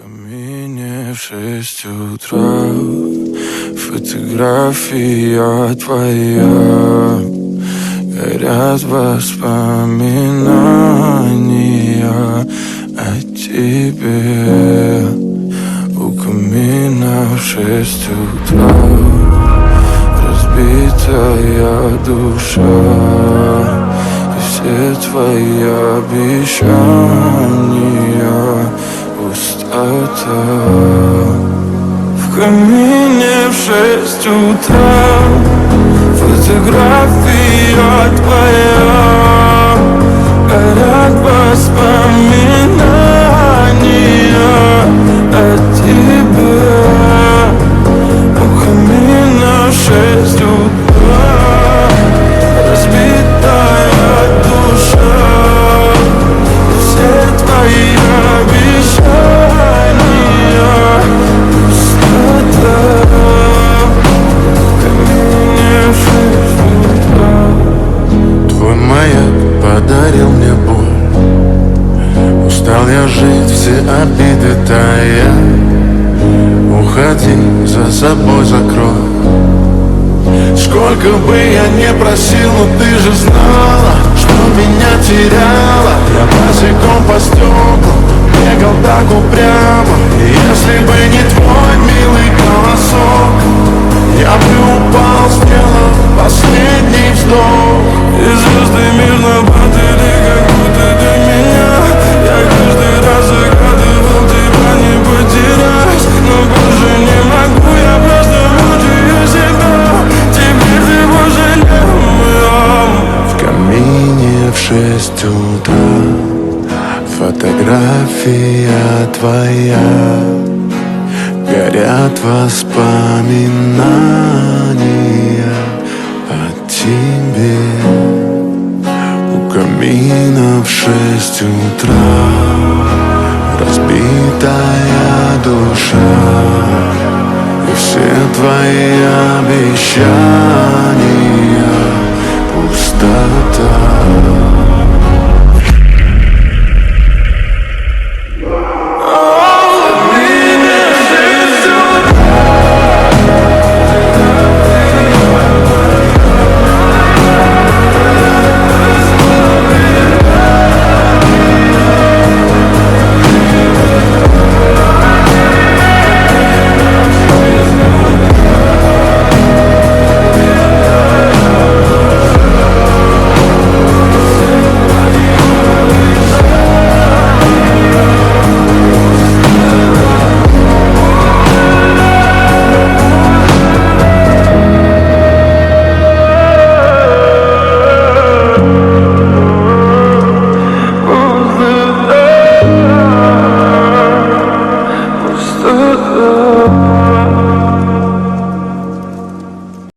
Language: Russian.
камине в 6 утра фотография твоя, горят воспоминания о тебе. У камина в 6 утра разбитая душа, и все твои обещания пустота. В камине в 6 утра фотография твоя, горят воспоминания о тебе. У камина в 6 утра разбитая душа, и все твои обещания пустота. В камине в 6 утра. Твой маяк подарил мне боль, устал я жить, все обиды тая. Уходи, за собой закрой. Сколько бы я не просил, но ты же знала, что меня теряла. Я босиком по стеклам бегал так упрямо, и если бы не твой милый голосок, я бы упал, сделав последний вздох. И звезды мирно падали, как будто для меня. Я каждый раз загадывал тебя не потерять, но больше не могу, я просто мучаю себя. Теперь ты пожалел. В камине в 6 утра фотография твоя, горят воспоминания о тебе. У камина в 6 утра разбитая душа, и все твои обещания пустота.